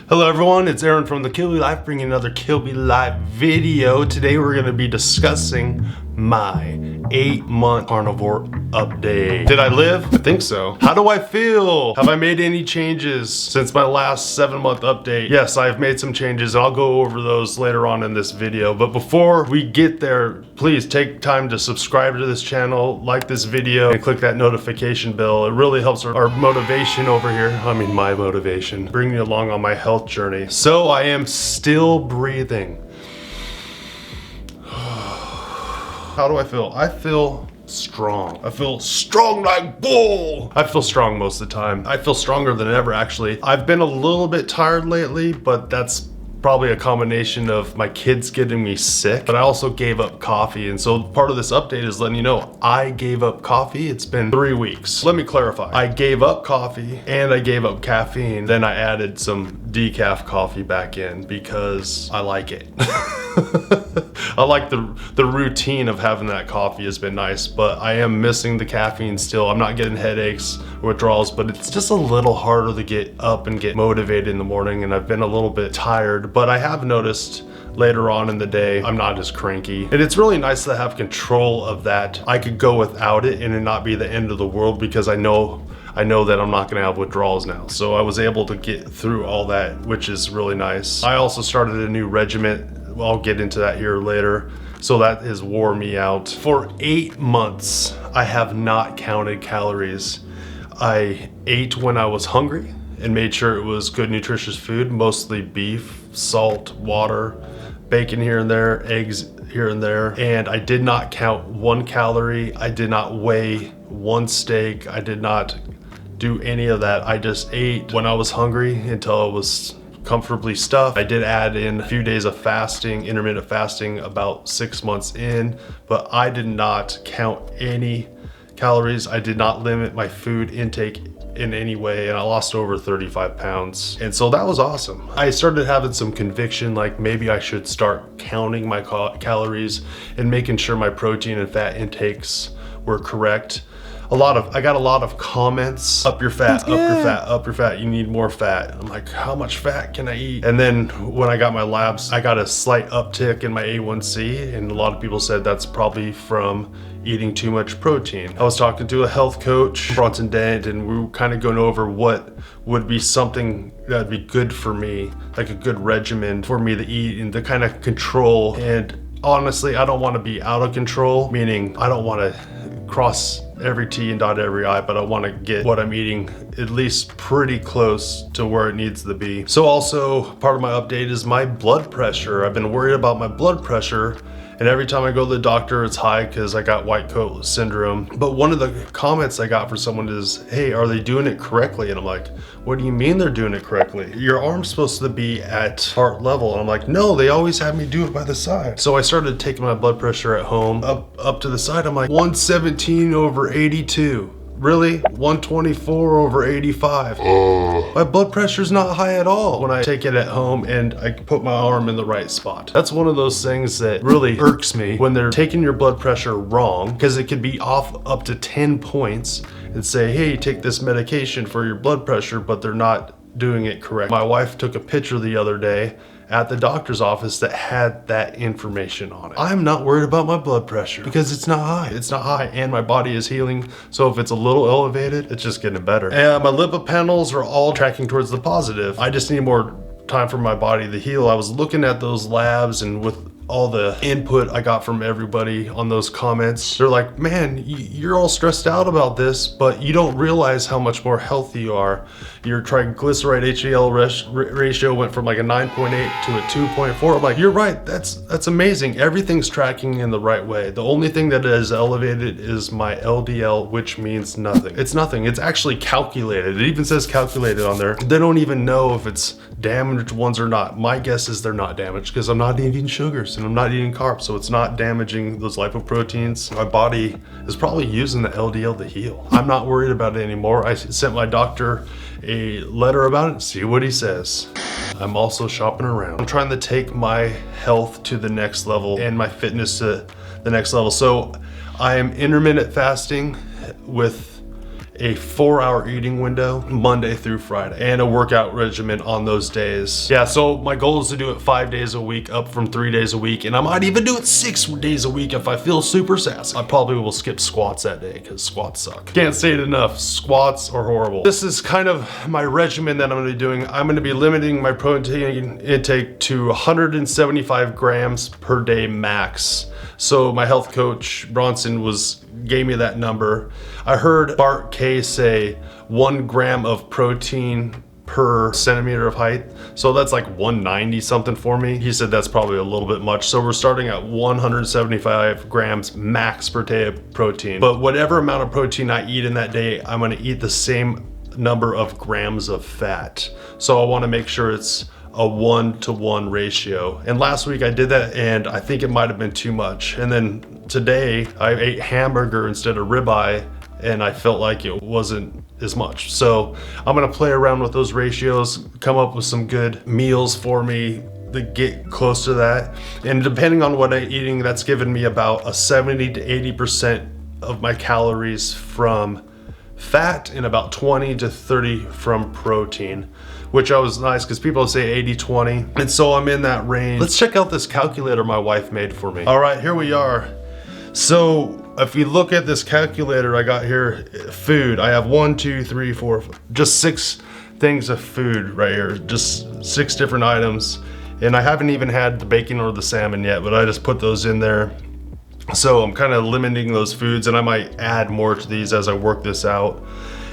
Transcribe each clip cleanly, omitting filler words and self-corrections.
Hello everyone, it's Aaron from the Kill Me Life bringing another Kill Me Life video. Today we're going to be discussing my 8-month carnivore update. Did I live? I think so. How do I feel? Have I made any changes since my last 7-month update? Yes, I've made some changes and I'll go over those later on in this video. But before we get there, please take time to subscribe to this channel, like this video, and click that notification bell. It really helps our motivation over here. I mean, my motivation. Bring me along on my health journey. So I am still breathing. How do I feel? I feel strong. I feel strong like bull. I feel strong most of the time. I feel stronger than ever, actually. I've been a little bit tired lately, but that's probably a combination of my kids getting me sick, but I also gave up coffee. And so part of this update is letting you know I gave up coffee. It's been 3 weeks. Let me clarify. I gave up coffee and I gave up caffeine. Then I added some decaf coffee back in because I like it. I like the routine of having that coffee has been nice, but I am missing the caffeine still. I'm not getting headaches or withdrawals, but it's just a little harder to get up and get motivated in the morning, and I've been a little bit tired, but I have noticed later on in the day, I'm not as cranky. And it's really nice to have control of that. I could go without it and it not be the end of the world because I know that I'm not gonna have withdrawals now. So I was able to get through all that, which is really nice. I also started a new regimen. I'll get into that here later. So that has wore me out. For 8 months, I have not counted calories. I ate when I was hungry and made sure it was good, nutritious food, mostly beef, salt, water, bacon here and there, eggs here and there. And I did not count 1 calorie. I did not weigh 1 steak. I did not do any of that. I just ate when I was hungry until I was comfortably stuffed. I did add in a few days of fasting, intermittent fasting, about 6 months in, but I did not count any calories. I did not limit my food intake in any way, and I lost over 35 pounds. And so that was awesome. I started having some conviction, like maybe I should start counting my calories and making sure my protein and fat intakes were correct. I got a lot of comments, up your fat, up your fat, up your fat, you need more fat. I'm like, how much fat can I eat? And then when I got my labs, I got a slight uptick in my A1C, and a lot of people said that's probably from eating too much protein. I was talking to a health coach, Bronson Dent, and we were kind of going over what would be something that'd be good for me, like a good regimen for me to eat and to kind of control. And honestly, I don't want to be out of control, meaning I don't want to cross every T and dot every I, but I want to get what I'm eating at least pretty close to where it needs to be. So also part of my update is my blood pressure. I've been worried about my blood pressure, and every time I go to the doctor, it's high because I got white coat syndrome. But one of the comments I got from someone is, hey, are they doing it correctly? And I'm like, what do you mean they're doing it correctly? Your arm's supposed to be at heart level. And I'm like, no, they always have me do it by the side. So I started taking my blood pressure at home up to the side. I'm like, 117/82. Really? 124/85. My blood pressure's not high at all when I take it at home and I put my arm in the right spot. That's one of those things that really irks me when they're taking your blood pressure wrong, because it could be off up to 10 points and say, hey, take this medication for your blood pressure, but they're not doing it correct. My wife took a picture the other day at the doctor's office that had that information on it. I'm not worried about my blood pressure because it's not high. It's not high, and my body is healing. So if it's a little elevated, it's just getting better. And my lipid panels are all tracking towards the positive. I just need more time for my body to heal. I was looking at those labs, and with all the input I got from everybody on those comments, they're like, man, you're all stressed out about this, but you don't realize how much more healthy you are. Your triglyceride HDL ratio went from like a 9.8 to a 2.4. I'm like, you're right, that's amazing. Everything's tracking in the right way. The only thing that is elevated is my LDL, which means nothing. It's nothing. It's actually calculated. It even says calculated on there. They don't even know if it's damaged ones or not. My guess is they're not damaged because I'm not eating sugars and I'm not eating carbs, so it's not damaging those lipoproteins. My body is probably using the LDL to heal. I'm not worried about it anymore. I sent my doctor a letter about it, see what he says. I'm also shopping around. I'm trying to take my health to the next level and my fitness to the next level. So I am intermittent fasting with a 4-hour eating window Monday through Friday and a workout regimen on those days. Yeah, so my goal is to do it 5 days a week, up from 3 days a week, and I might even do it 6 days a week if I feel super sassy. I probably will skip squats that day because squats suck. Can't say it enough, squats are horrible. This is kind of my regimen that I'm gonna be doing. I'm gonna be limiting my protein intake to 175 grams per day max. So my health coach, Bronson, gave me that number. I heard Bart K say 1 gram of protein per centimeter of height. So that's like 190 something for me. He said that's probably a little bit much. So we're starting at 175 grams max per day of protein. But whatever amount of protein I eat in that day, I'm gonna eat the same number of grams of fat. So I wanna make sure it's a 1-to-1 ratio. And last week I did that and I think it might have been too much. And then today I ate hamburger instead of ribeye and I felt like it wasn't as much. So I'm gonna play around with those ratios, come up with some good meals for me to get close to that. And depending on what I'm eating, that's given me about a 70 to 80% of my calories from fat and about 20 to 30 from protein, which I was nice because people say 80-20. And so I'm in that range. Let's check out this calculator my wife made for me. All right, here we are. So if you look at this calculator I got here, food, I have 1, 2, 3, 4, just 6 things of food right here, just 6 different items. And I haven't even had the bacon or the salmon yet, but I just put those in there. So I'm kind of limiting those foods and I might add more to these as I work this out.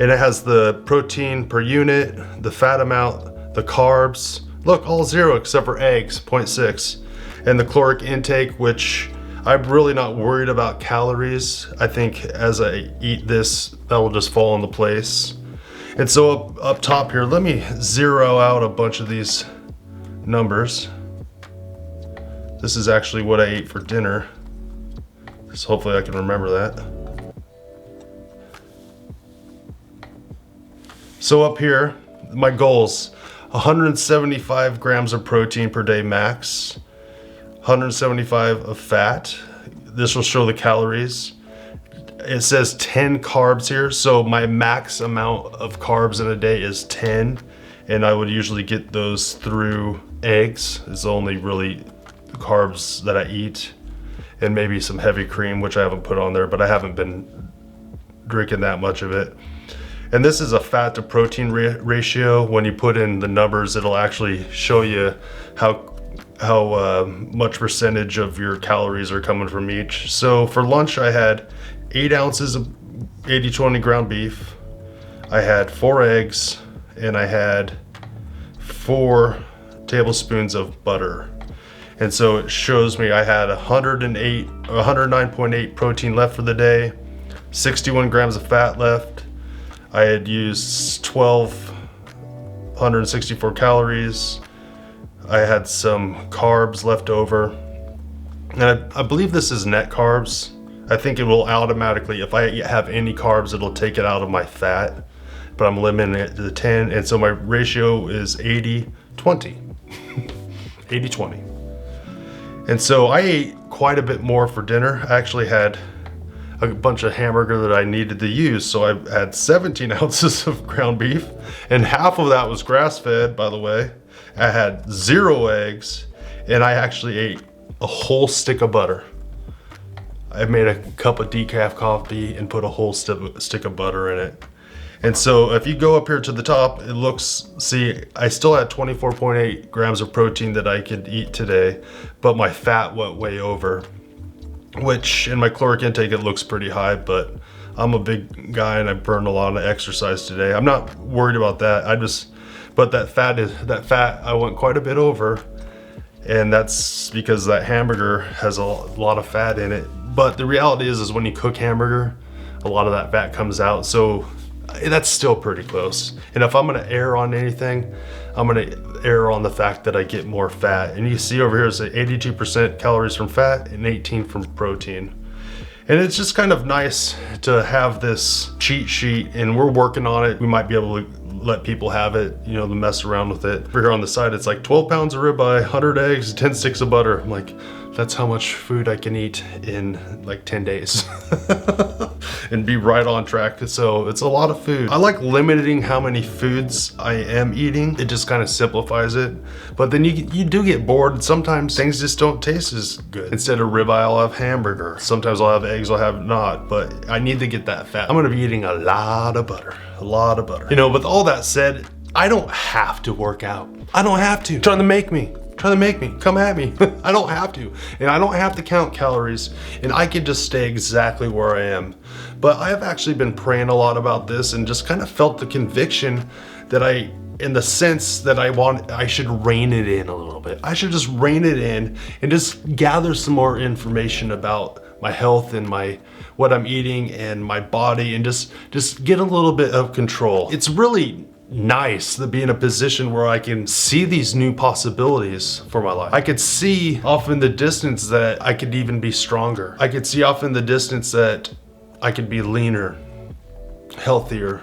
And it has the protein per unit, the fat amount, the carbs, look, all 0 except for eggs, 0.6. And the caloric intake, which I'm really not worried about calories. I think as I eat this, that will just fall into place. And so up top here, let me zero out a bunch of these numbers. This is actually what I ate for dinner. So hopefully I can remember that. So up here, my goals, 175 grams of protein per day max, 175 of fat. This will show the calories. It says 10 carbs here, so my max amount of carbs in a day is 10, and I would usually get those through eggs. It's the only really carbs that I eat, and maybe some heavy cream, which I haven't put on there, but I haven't been drinking that much of it. And this is a fat to protein ratio. When you put in the numbers, it'll actually show you how much percentage of your calories are coming from each. So for lunch, I had 8 ounces of 80-20 ground beef. I had 4 eggs, and I had 4 tablespoons of butter. And so it shows me I had 109.8 protein left for the day, 61 grams of fat left. I had used 1,264 calories. I had some carbs left over. And I believe this is net carbs. I think it will automatically, if I have any carbs, it'll take it out of my fat. But I'm limiting it to 10. And so my ratio is 80-20. 80-20. And so I ate quite a bit more for dinner. I actually had a bunch of hamburger that I needed to use. So I had 17 ounces of ground beef, and half of that was grass-fed, by the way. I had 0 eggs, and I actually ate a whole stick of butter. I made a cup of decaf coffee and put a whole stick of butter in it. And so if you go up here to the top, it looks, see, I still had 24.8 grams of protein that I could eat today, but my fat went way over, which in my caloric intake, it looks pretty high, but I'm a big guy and I burned a lot of exercise today. I'm not worried about that. But that fat I went quite a bit over, and that's because that hamburger has a lot of fat in it. But the reality is when you cook hamburger, a lot of that fat comes out. So that's still pretty close. And if I'm gonna err on anything, I'm gonna err on the fact that I get more fat. And you see over here, it's 82% calories from fat and 18 from protein. And it's just kind of nice to have this cheat sheet, and we're working on it. We might be able to let people have it, you know, to mess around with it. Over here on the side, it's like 12 pounds of ribeye, 100 eggs, 10 sticks of butter. I'm like, That's how much food I can eat in like 10 days and be right on track. So it's a lot of food. I like limiting how many foods I am eating. It just kind of simplifies it. But then you do get bored. Sometimes things just don't taste as good. Instead of ribeye, I'll have hamburger. Sometimes I'll have eggs, I'll have not. But I need to get that fat. I'm gonna be eating a lot of butter. A lot of butter. You know, with all that said, I don't have to work out. I don't have to. Trying to make me. Come at me. I don't have to. And I don't have to count calories. And I can just stay exactly where I am. But I have actually been praying a lot about this and just kind of felt the conviction that in the sense that I should rein it in a little bit. I should just rein it in and just gather some more information about my health and what I'm eating and my body, and just get a little bit of control. It's really nice to be in a position where I can see these new possibilities for my life. I could see off in the distance that I could even be stronger. I could see off in the distance that I could be leaner, healthier,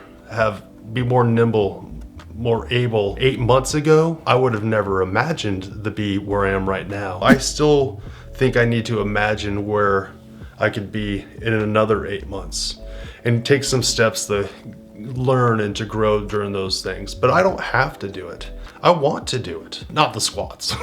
be more nimble, more able. 8 months ago, I would have never imagined to be where I am right now. I still think I need to imagine where I could be in another 8 months and take some steps to learn and to grow during those things. But I don't have to do it. I want to do it. Not the squats.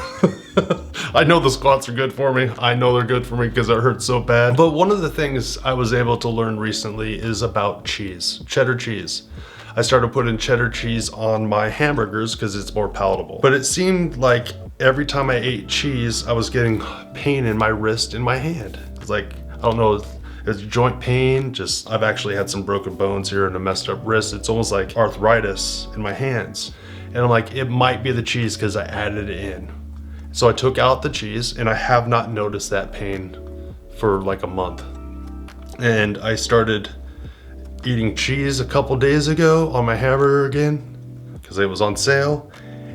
I know the squats are good for me. I know they're good for me because it hurts so bad. But one of the things I was able to learn recently is about cheese, cheddar cheese. I started putting cheddar cheese on my hamburgers because it's more palatable. But it seemed like every time I ate cheese, I was getting pain in my wrist and my hand. It's like, I don't know, it's joint pain. I've actually had some broken bones here and a messed up wrist. It's almost like arthritis in my hands. And I'm like, it might be the cheese because I added it in. So I took out the cheese and I have not noticed that pain for like a month. And I started eating cheese a couple days ago on my hamburger again because it was on sale,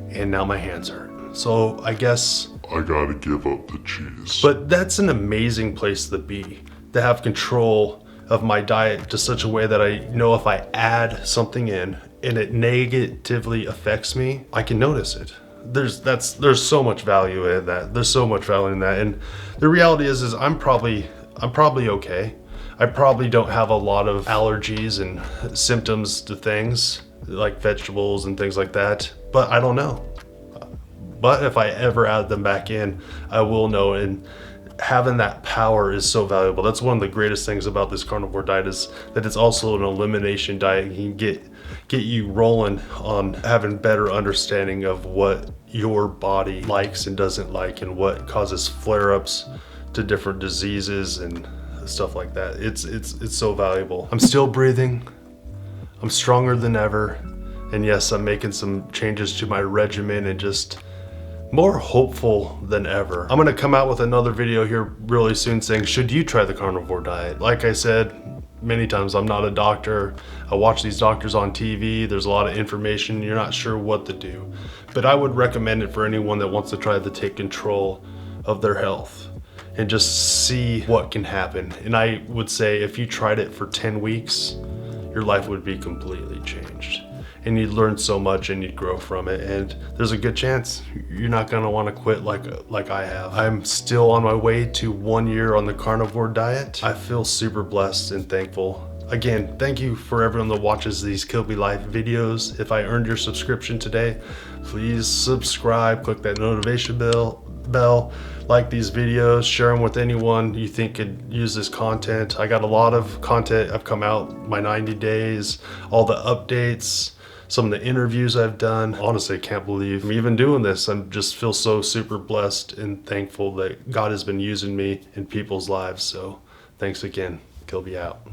and now my hands hurt. So I guess I gotta give up the cheese. But that's an amazing place to be, to have control of my diet to such a way that I know if I add something in and it negatively affects me, I can notice it. There's so much value in that. There's so much value in that. And the reality is I'm probably okay. I probably don't have a lot of allergies and symptoms to things like vegetables and things like that, but I don't know. But if I ever add them back in, I will know. And having that power is so valuable. That's one of the greatest things about this carnivore diet, is that it's also an elimination diet. You can get you rolling on having better understanding of what your body likes and doesn't like, and what causes flare-ups to different diseases and stuff like that. It's so valuable. I'm still breathing. I'm stronger than ever. And yes, I'm making some changes to my regimen and just more hopeful than ever. I'm gonna come out with another video here really soon saying, should you try the carnivore diet? Like I said many times, I'm not a doctor. I watch these doctors on TV. There's a lot of information. You're not sure what to do. But I would recommend it for anyone that wants to try to take control of their health and just see what can happen. And I would say if you tried it for 10 weeks, your life would be completely changed. And you'd learn so much and you'd grow from it. And there's a good chance you're not gonna wanna quit like I have. I'm still on my way to 1 year on the carnivore diet. I feel super blessed and thankful. Again, thank you for everyone that watches these Kilby Life videos. If I earned your subscription today, please subscribe, click that notification bell, like these videos, share them with anyone you think could use this content. I got a lot of content. I've come out my 90 days, all the updates, some of the interviews I've done. Honestly, I can't believe I'm even doing this. I just feel so super blessed and thankful that God has been using me in people's lives. So thanks again. Kilby out.